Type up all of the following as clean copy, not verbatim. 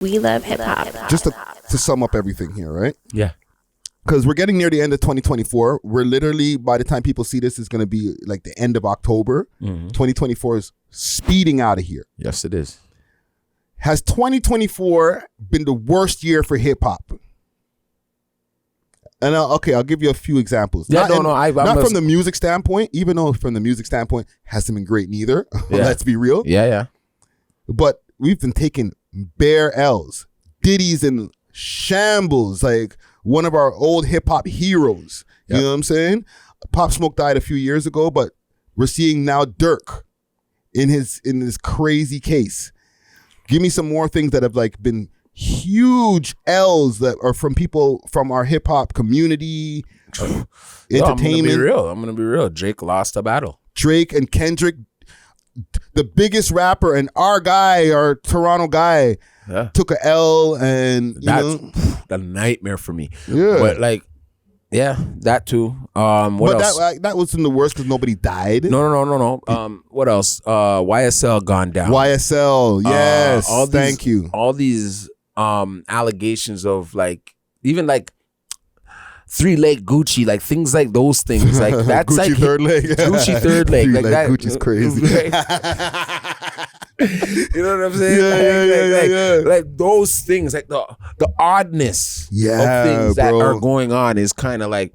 We love hip hop. Just to sum up everything here, right? Yeah. Because we're getting near the end of 2024. We're literally, by the time people see this, it's going to be like the end of October. 2024 is speeding out of here. Yes, it is. Has 2024 been the worst year for hip hop? And I'll give you a few examples. Yeah, not from the music standpoint, even though from the music standpoint hasn't been great neither. Yeah. Let's be real. Yeah. But we've been taking bare L's. Diddy's in shambles, like one of our old hip hop heroes. You know what I'm saying? Pop Smoke died a few years ago, but we're seeing now Dirk in this crazy case. Give me some more things that have like been huge L's that are from people from our hip hop community, entertainment. I'm gonna be real. Drake lost a battle. Drake and Kendrick, the biggest rapper and our Toronto guy, took a L, and that's a nightmare for me. Yeah, but like, that too. What else? That wasn't the worst because nobody died. No. What else? YSL gone down. YSL, yes. Thank you. All these allegations of like, even like 3-leg Gucci, like things like those things, like that's Gucci like third leg. Gucci third leg, like that. Gucci's crazy. You know what I'm saying? Yeah. Like those things, like the oddness of things that are going on is kind of like,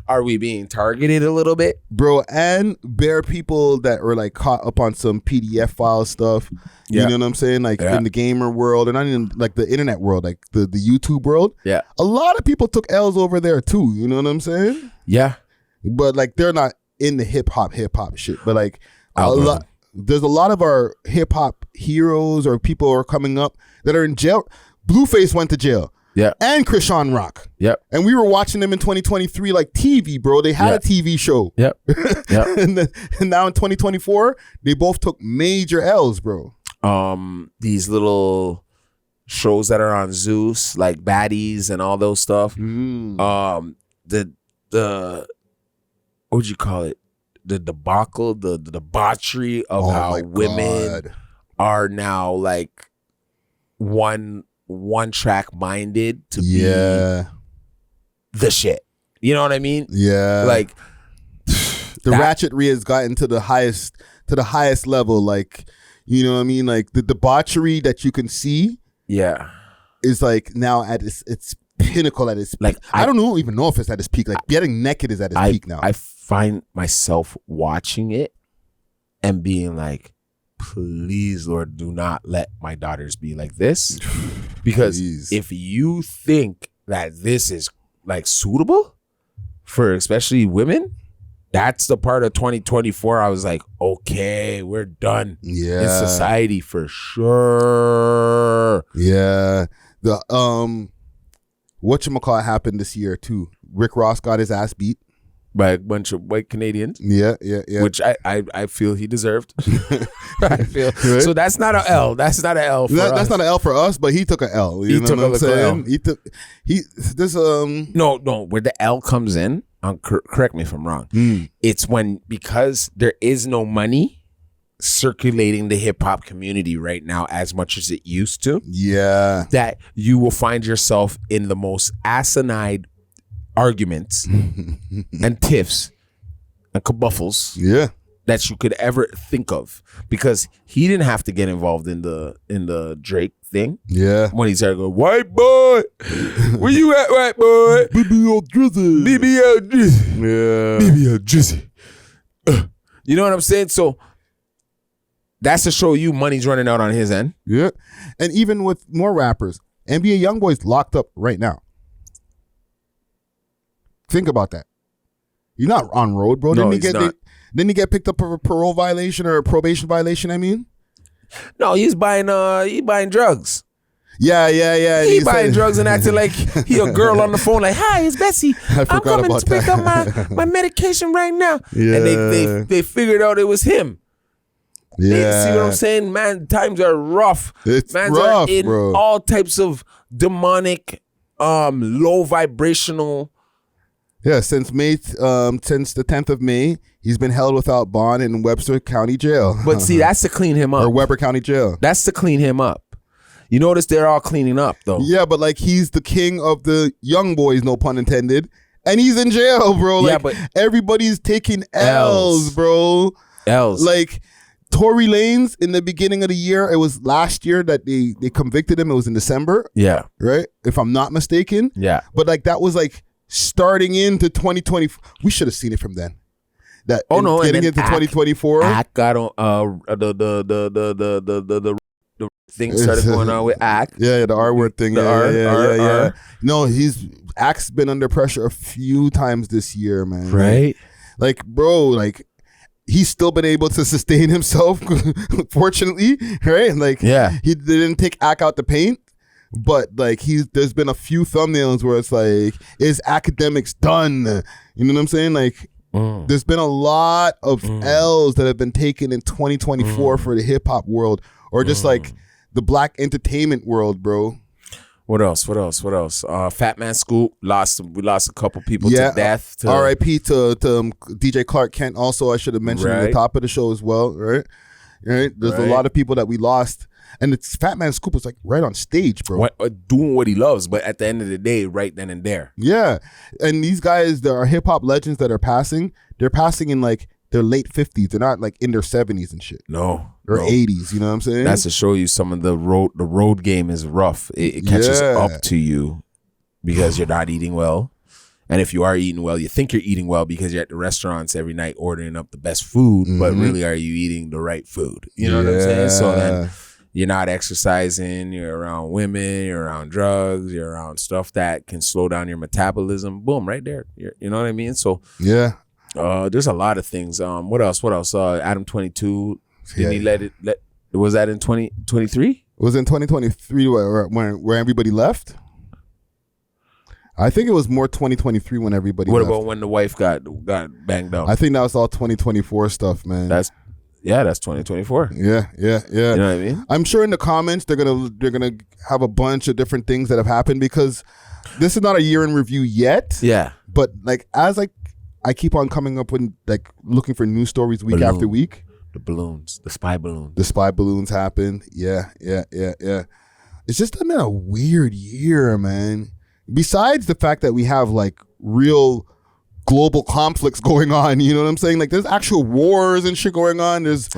are we being targeted a little bit, bro? And bare people that are like caught up on some PDF file stuff. You know what I'm saying? Like in the gamer world, and not even like the internet world, like the YouTube world. Yeah, a lot of people took L's over there too. You know what I'm saying? Yeah, but like they're not in the hip hop shit. But like there's a lot of our hip hop heroes or people who are coming up that are in jail. Blueface went to jail. Yeah. And Krishan Rock. Yep. And we were watching them in 2023 like TV, bro. They had a TV show. Yep. and now in 2024, they both took major L's, bro. These little shows that are on Zeus, like Baddies and all those stuff. The what would you call it? The debacle, the debauchery of how women are now like one track minded to be the shit. You know what I mean? Yeah. Like the ratchetry has gotten to the highest level. Like, you know what I mean? Like the debauchery that you can see is like now at its pinnacle, at its like I don't even know if it's at its peak. Like getting naked is at its peak now. I find myself watching it and being like, please, Lord, do not let my daughters be like this. Because if you think that this is like suitable for especially women, that's the part of 2024 I was like, okay, we're done in society for sure. Yeah. The whatchamacallit happened this year too. Rick Ross got his ass beat by a bunch of white Canadians. Yeah. Which I feel he deserved. I feel right? So that's not an L. That's not an L for us. That's not an L for us, but he took an L. You know what I'm saying? No, where the L comes in, correct me if I'm wrong. It's because there is no money circulating the hip hop community right now as much as it used to. Yeah. That you will find yourself in the most asinine arguments and tiffs and kabuffles that you could ever think of, because he didn't have to get involved in the Drake thing. Yeah. When he started going, white boy, where you at, white boy? BBL Drizzy. BBL Drizzy. Yeah. BBL Drizzy. You know what I'm saying? So that's to show you money's running out on his end. Yeah. And even with more rappers, NBA YoungBoy's locked up right now. Think about that. You're not on road, bro. No, didn't he get picked up for a parole violation or a probation violation? I mean, no, he's buying drugs. Yeah. He buying drugs and acting like he a girl on the phone, like, "Hi, it's Bessie. I'm coming to pick up my medication right now." Yeah. And they figured out it was him. Yeah. See what I'm saying? Man, times are rough. It's Mans rough, are in bro. all types of demonic, low vibrational. Yeah, since the 10th of May, he's been held without bond in Webster County Jail. But see, that's to clean him up. Or Weber County Jail. That's to clean him up. You notice they're all cleaning up though. Yeah, but like he's the king of the young boys, no pun intended, and he's in jail, bro. Like, yeah, but everybody's taking L's, bro. L's. Like Tory Lanez in the beginning of the year, it was last year that they convicted him. It was in December. Yeah. Right? If I'm not mistaken. Yeah. But like that was like starting into 2020. We should have seen it from then. That getting into 2024. Act got on the thing started going on with Act. Yeah, the R word thing. Yeah. No, Act's been under pressure a few times this year, man. Right? Like, bro, like he's still been able to sustain himself, fortunately, right? Like, yeah, he didn't take Ack out the paint, but like there's been a few thumbnails where it's like, is academics done? You know what I'm saying? Like, there's been a lot of L's that have been taken in 2024 for the hip hop world, or just like the black entertainment world, bro. What else? Fat Man Scoop we lost a couple people to death. R.I.P. to DJ Clark Kent. Also, I should have mentioned at the top of the show as well. Right. There's a lot of people that we lost, and it's Fat Man Scoop was like right on stage, bro, doing what he loves. But at the end of the day, right then and there. Yeah, and these guys, there are hip hop legends that are passing. They're passing in like their late 50s. They're not like in their 70s and shit. No. Or 80s, you know what I'm saying? That's to show you some of the road game is rough. It catches up to you because you're not eating well. And if you are eating well, you think you're eating well because you're at the restaurants every night ordering up the best food, but really are you eating the right food? You know what I'm saying? So then you're not exercising, you're around women, you're around drugs, you're around stuff that can slow down your metabolism. Boom, right there. You know what I mean? So yeah. There's a lot of things. What else? Adam 22. Didn't he let was that in 2023? Was in 2023 where everybody left? I think it was more 2023 when everybody left. What about when the wife got banged up? I think that was all 2024 stuff, man. That's 2024. Yeah. You know what I mean? I'm sure in the comments they're gonna have a bunch of different things that have happened, because this is not a year in review yet. Yeah. But like as I keep on coming up with like looking for news stories week after week. The balloons, the spy balloons. The spy balloons happened. Yeah. It's just been a weird year, man. Besides the fact that we have like real global conflicts going on, you know what I'm saying? Like there's actual wars and shit going on. There's,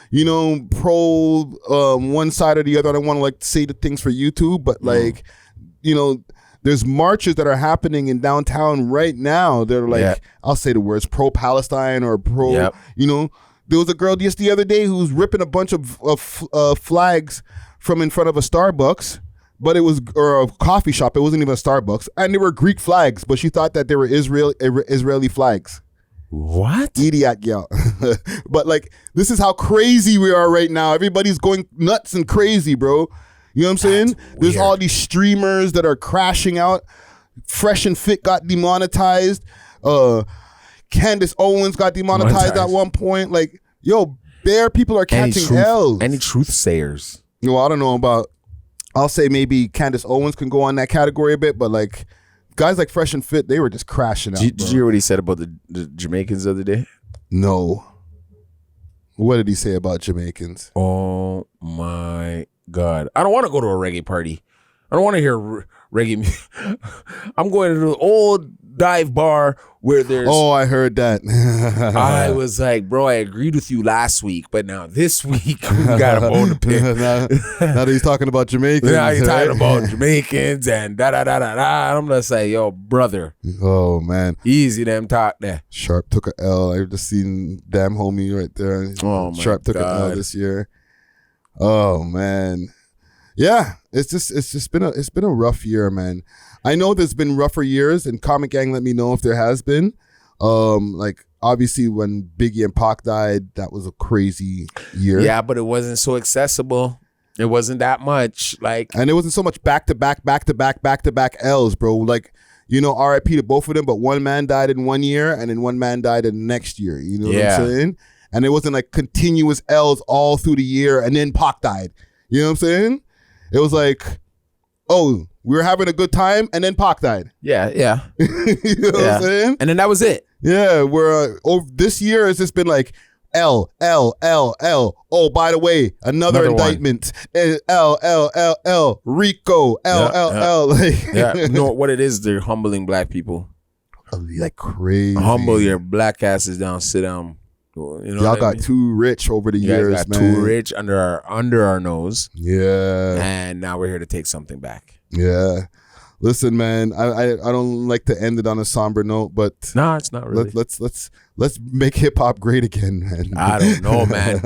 you know, pro one side or the other. I don't want to like say the things for YouTube, but like, you know, there's marches that are happening in downtown right now. They're like, I'll say the words pro-Palestine or pro, you know. There was a girl just the other day who was ripping a bunch of flags from in front of a Starbucks, but it was, or a coffee shop. It wasn't even a Starbucks, and they were Greek flags, but she thought that they were Israeli flags. What? Idiot, yo. But like, this is how crazy we are right now. Everybody's going nuts and crazy, bro. You know what I'm saying? There's all these streamers that are crashing out. Fresh and Fit got demonetized. Candace Owens got demonetized at one point. Like, yo, bare people are catching L's. Any truth sayers? Well, I don't know about, I'll say maybe Candace Owens can go on that category a bit, but like guys like Fresh and Fit, they were just crashing out. Did you hear what he said about the Jamaicans the other day? No. What did he say about Jamaicans? Oh my God. I don't want to go to a reggae party. I don't want to hear reggae music. I'm going to the old dive bar where there's... Oh, I heard that. I was like, bro, I agreed with you last week, but now this week we got a bone to pick. now that he's talking about Jamaicans. Now he's talking about Jamaicans and da-da-da-da-da. I'm going to say, yo, brother. Oh, man. Easy them talk there. Sharp took a L. I've just seen damn homie right there. Oh, my Sharp took an L this year. Oh, man. Yeah, it's been a rough year, man. I know there's been rougher years, and Comic Gang let me know if there has been. Like obviously when Biggie and Pac died, that was a crazy year. Yeah, but it wasn't so accessible. It wasn't that much, like, and it wasn't so much back to back L's, bro. Like, you know, R.I.P. to both of them, but one man died in one year, and then one man died in the next year. You know what I'm saying? And it wasn't like continuous L's all through the year, and then Pac died. You know what I'm saying? It was like, oh, we were having a good time, and then Pac died. Yeah. You know what I'm saying? And then that was it. Yeah, we're this year has just been like L. Oh, by the way, another indictment. L. Rico. L. Like, You know what it is? They're humbling black people. Like crazy. Humble your black asses down. Sit down. You know y'all got too rich over the years, got man. Too rich under our nose. Yeah. And now we're here to take something back. Yeah. Listen, man, I don't like to end it on a somber note, but no, it's not really. Let's make hip hop great again, man. I don't know, man.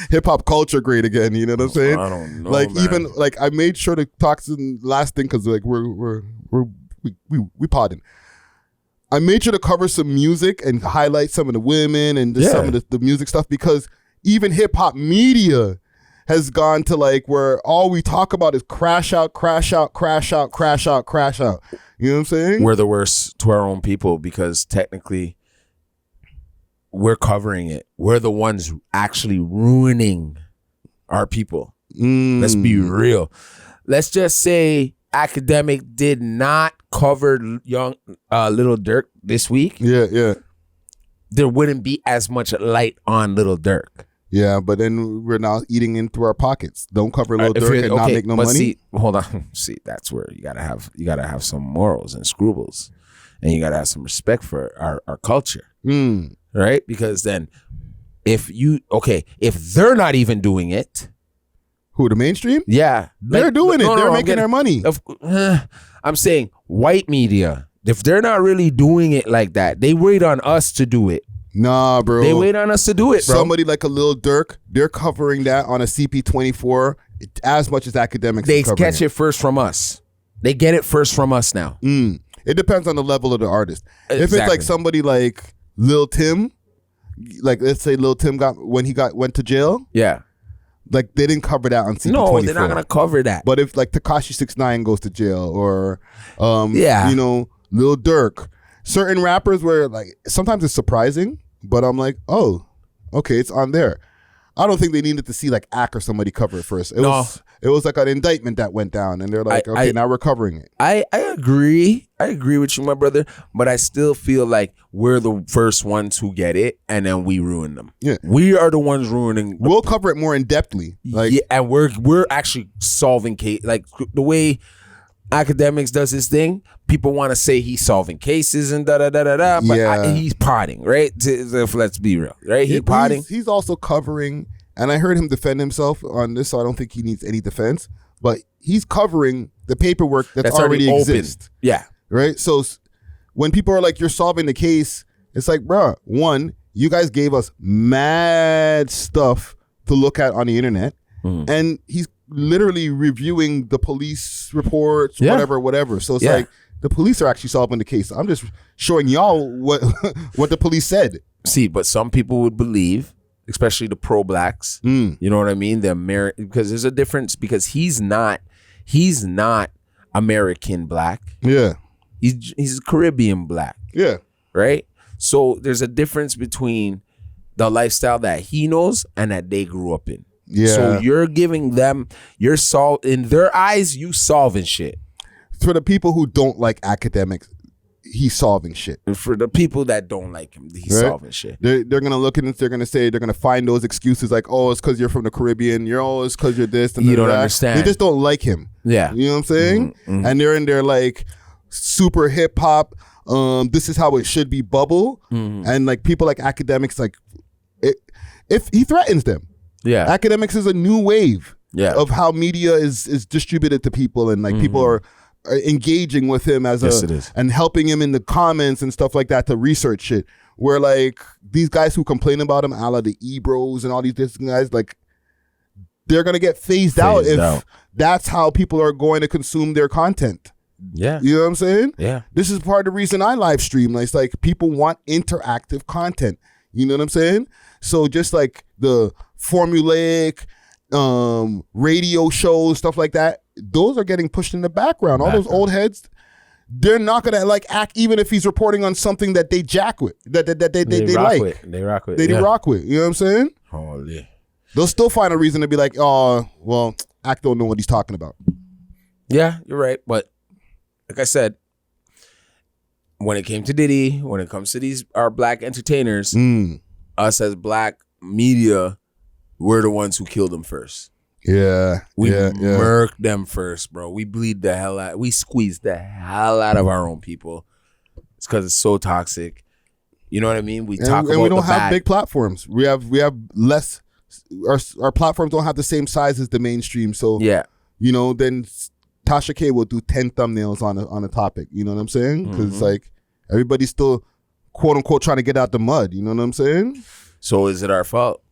Hip hop culture great again. You know what I'm saying? I don't know, like man. Even like I made sure to talk to the last thing because like we podding. I made sure to cover some music and highlight some of the women and just some of the music stuff because even hip hop media has gone to like where all we talk about is crash out. You know what I'm saying? We're the worst to our own people because technically we're covering it. We're the ones actually ruining our people. Let's be real. Let's just say Academic did not cover young Lil Durk this week. Yeah. There wouldn't be as much light on Lil Durk. Yeah, but then we're now eating into our pockets. Don't cover Lil Durk and not make no money. See, hold on. See, that's where you gotta have some morals and scruples, and you gotta have some respect for our culture, right? Because then, if they're not even doing it, who, the mainstream? Yeah, they're doing it. They're making their money. I'm saying white media. If they're not really doing it like that, they wait on us to do it. Nah, bro. They wait on us to do it, bro. Somebody like a Lil Durk, they're covering that on a CP24 as much as Academics. They catch it first from us. They get it first from us now. It depends on the level of the artist. Exactly. If it's like somebody like Lil Tim, like let's say Lil Tim went to jail. Yeah. Like they didn't cover that on CP24. No, they're not gonna cover that. But if like Tekashi 6ix9ine goes to jail or you know, Lil Durk, certain rappers where like sometimes it's surprising, but I'm like, oh, okay, it's on there. I don't think they needed to see like Ack or somebody cover it first. It was like an indictment that went down, and they're like, now we're covering it. I agree. I agree with you, my brother. But I still feel like we're the first ones who get it, and then we ruin them. Yeah, we are the ones ruining. We'll cover it more in depthly. Like, yeah, and we're actually solving case like the way Academics does his thing. People want to say he's solving cases and but he's potting, right? Let's be real, right? He's potting. He's also covering, and I heard him defend himself on this, so I don't think he needs any defense. But he's covering the paperwork that's already exists. Yeah, right. So when people are like, "You're solving the case," it's like, bro, one, you guys gave us mad stuff to look at on the internet, and he's literally reviewing the police reports, whatever. So it's like the police are actually solving the case. I'm just showing y'all what the police said. See, but some people would believe, especially the pro-blacks, you know what I mean? Because there's a difference, because he's not American black. Yeah. He's Caribbean black. Yeah. Right? So there's a difference between the lifestyle that he knows and that they grew up in. Yeah. So you're giving them, in their eyes, you solving shit. For the people who don't like Academics, he's solving shit. And for the people that don't like him, he's solving shit. They're going to look at it, they're going to find those excuses like, oh, it's because you're from the Caribbean. It's because you're this. And you don't understand. They just don't like him. Yeah. You know what I'm saying? Mm-hmm. And they're in their like super hip hop, this is how it should be bubble. Mm-hmm. And like people like Academics, like if he threatens them. Yeah, Academics is a new wave of how media is distributed to people, and like people are engaging with him as and helping him in the comments and stuff like that to research shit. Where like these guys who complain about him, a la the E-Bros and all these different guys, like they're gonna get phased out if that's how people are going to consume their content. Yeah, you know what I'm saying? Yeah, this is part of the reason I live stream. Like, it's like people want interactive content. You know what I'm saying? So just like the formulaic radio shows, stuff like that, those are getting pushed in the background. All those old heads, they're not gonna like act even if he's reporting on something that they jack with, that they like. They rock with. They rock with. You know what I'm saying? Holy. They'll still find a reason to be like, oh, well, Act don't know what he's talking about. Yeah, you're right. But like I said, when it came to Diddy, when it comes to our black entertainers, us as black media, we're the ones who killed them first. Yeah. We murked them first, bro. We bleed the hell out. We squeeze the hell out of our own people. It's because it's so toxic. You know what I mean? We talk about, and we don't have big platforms. We have less. Our platforms don't have the same size as the mainstream. So yeah, you know, then Tasha K will do 10 thumbnails on a topic. You know what I'm saying? Because like everybody's still quote unquote trying to get out the mud. You know what I'm saying? So is it our fault?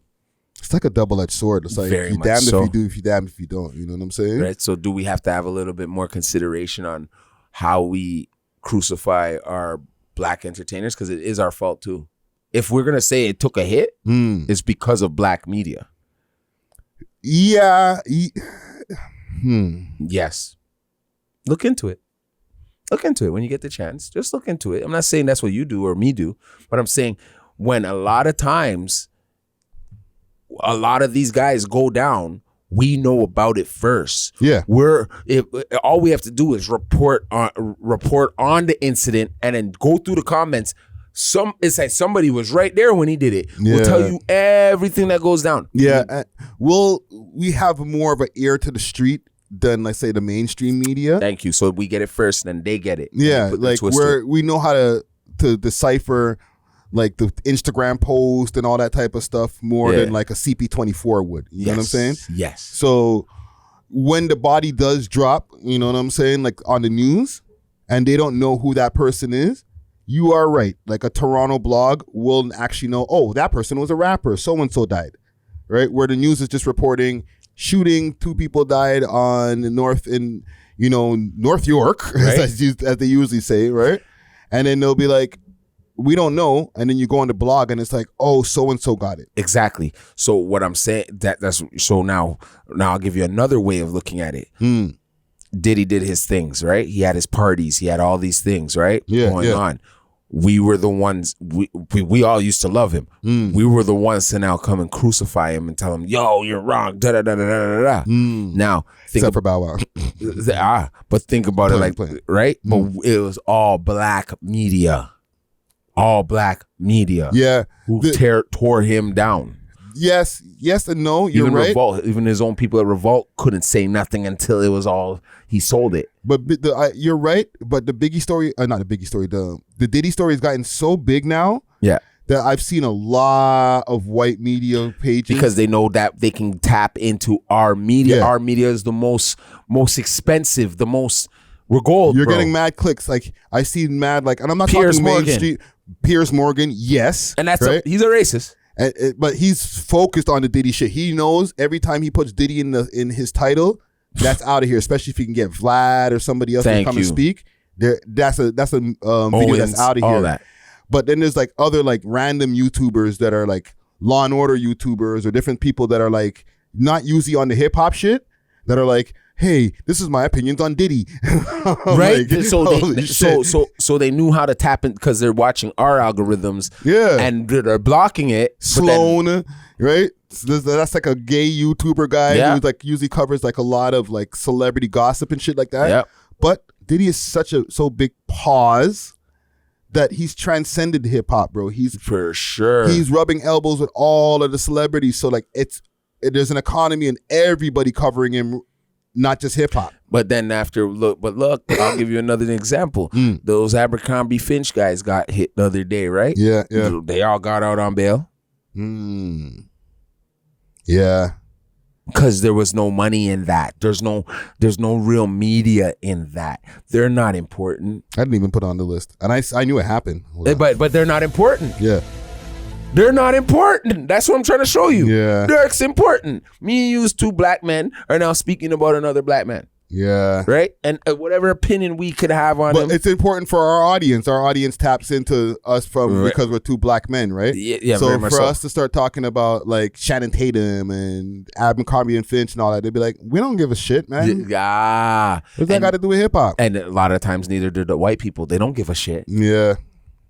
It's like a double-edged sword. It's like Very you're damned if you do, if you're damned if you don't. You know what I'm saying? Right. So do we have to have a little bit more consideration on how we crucify our black entertainers? Because it is our fault too. If we're gonna say it took a hit, it's because of black media. Yeah. Yes. Look into it. Look into it when you get the chance. Just look into it. I'm not saying that's what you do or me do, but I'm saying when a lot of times a lot of these guys go down, we know about it first. Yeah. All we have to do is report on the incident and then go through the comments. It's like somebody was right there when he did it. Yeah. We'll tell you everything that goes down. Yeah. We have more of an ear to the street than, let's say, the mainstream media. Thank you. So we get it first, then they get it. Yeah. Like we know how to decipher like the Instagram post and all that type of stuff more than like a CP24 would. You know what I'm saying? Yes. So when the body does drop, you know what I'm saying, like on the news, and they don't know who that person is, you are right. Like a Toronto blog will actually know, oh, that person was a rapper, so-and-so died, right? Where the news is just reporting shooting, 2 people died on North York, right? as they usually say, right? And then they'll be like, we don't know, and then you go on the blog and it's like, oh, so and so got it. Exactly. So what I'm saying that's so now I'll give you another way of looking at it. Diddy did his things, right? He had his parties, he had all these things, right? Going on. We were the ones we all used to love him. We were the ones to now come and crucify him and tell him, yo, you're wrong. Da da da da da da. Now except for Bow Wow. But think about it like right? But it was all black media. All black media. Yeah. Who tore him down. Yes and no. You're right. Revolt, even his own people at Revolt couldn't say nothing until it was all, he sold it. But you're right. But the Biggie story, not the Biggie story, the Diddy story has gotten so big now. Yeah. That I've seen a lot of white media pages. Because they know that they can tap into our media. Yeah. Our media is the most expensive, the most, we're gold, You're getting mad clicks. Like, I see mad, like, and I'm not talking mainstream. Piers Morgan, yes. And that's right? He's a racist. But he's focused on the Diddy shit. He knows every time he puts Diddy in his title, that's out of here. Especially if he can get Vlad or somebody else to come and speak. That's a video that's out of here. That. But then there's like other like random YouTubers that are like Law and Order YouTubers or different people that are like not usually on the hip hop shit that are like, hey, this is my opinions on Diddy. Right? Like, so they knew how to tap in because they're watching our algorithms. Yeah. And they're blocking it. Sloan, right? So that's like a gay YouTuber guy who like usually covers like a lot of like celebrity gossip and shit like that. Yep. But Diddy is so big pause that he's transcended hip hop, bro. He's for sure. He's rubbing elbows with all of the celebrities. So like there's an economy and everybody covering him. Not just hip hop. But then look, I'll give you another example. Those Abercrombie Finch guys got hit the other day, right? Yeah. They all got out on bail. Yeah. Because there was no money in that. There's no real media in that. They're not important. I didn't even put it on the list. And I knew it happened. But they're not important. Yeah. They're not important. That's what I'm trying to show you. Yeah. Dirk's important. Me and you as 2 black men are now speaking about another black man. Yeah. Right? And whatever opinion we could have on him. But it's important for our audience. Our audience taps into us because we're 2 black men, right? Yeah. So for us to start talking about like Shannon Tatum and Abercrombie and Finch and all that, they'd be like, we don't give a shit, man. Yeah. What's that got to do with hip hop? And a lot of times neither do the white people. They don't give a shit. Yeah.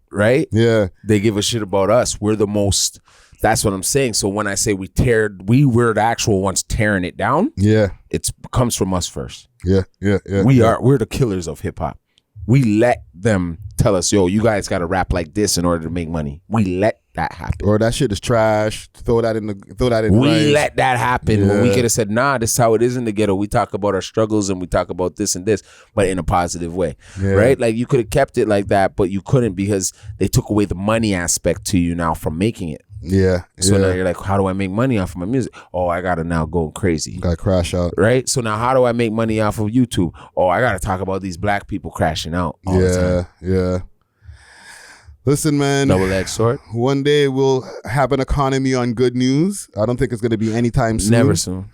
Right? Yeah. They give a shit about us. We're the most, that's what I'm saying. So when I say we were the actual ones tearing it down. Yeah. It comes from us first. Yeah. We're the killers of hip hop. We let them tell us, yo, you guys got to rap like this in order to make money. We let that happen. Or that shit is trash. Throw that in. We let that happen when we could have said, nah, this is how it is in the ghetto. We talk about our struggles and we talk about this and this, but in a positive way, right? Like you could have kept it like that, but you couldn't because they took away the money aspect to you now from making it. Yeah. So now you're like, how do I make money off of my music? Oh, I gotta now go crazy. Gotta crash out. Right? So now how do I make money off of YouTube? Oh, I gotta talk about these black people crashing out all the time. Yeah. Listen, man. Double-edged sword. One day we'll have an economy on good news. I don't think it's going to be anytime soon. Never soon.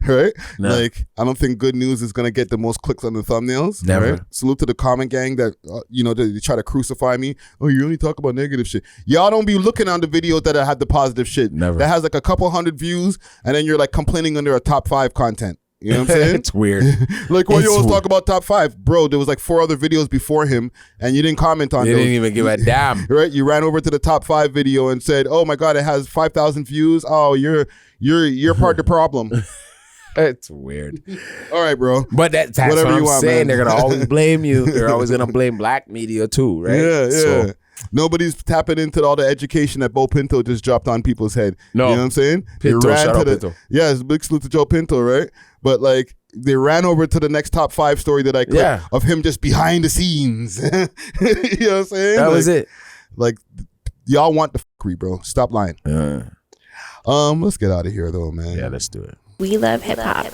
Right? No. Like, I don't think good news is going to get the most clicks on the thumbnails. Never. Right? Salute to the comment gang that, they try to crucify me. Oh, you only talk about negative shit. Y'all don't be looking on the videos that have the positive shit. Never. That has like a couple hundred views, and then you're like complaining under a top 5 content. You know what I'm saying? It's weird. Like, why you always talk about top 5? Bro, there was like 4 other videos before him, and you didn't comment on those. You didn't even give a damn. Right? You ran over to the top 5 video and said, oh my God, it has 5,000 views. Oh, you're part of the problem. It's weird. All right, bro. But that's what I'm saying. Man. They're going to always blame you. They're always going to blame black media too, right? Yeah. So, nobody's tapping into all the education that Bo Pinto just dropped on people's head. No. You know what I'm saying? Pinto, shout out Pinto. Yeah, it's a big salute to Joe Pinto, right? But like, they ran over to the next top 5 story that I clicked of him just behind the scenes. You know what I'm saying? That was it. Like, y'all want the fuckery, bro. Stop lying. Let's get out of here though, man. Yeah, let's do it. We love hip hop.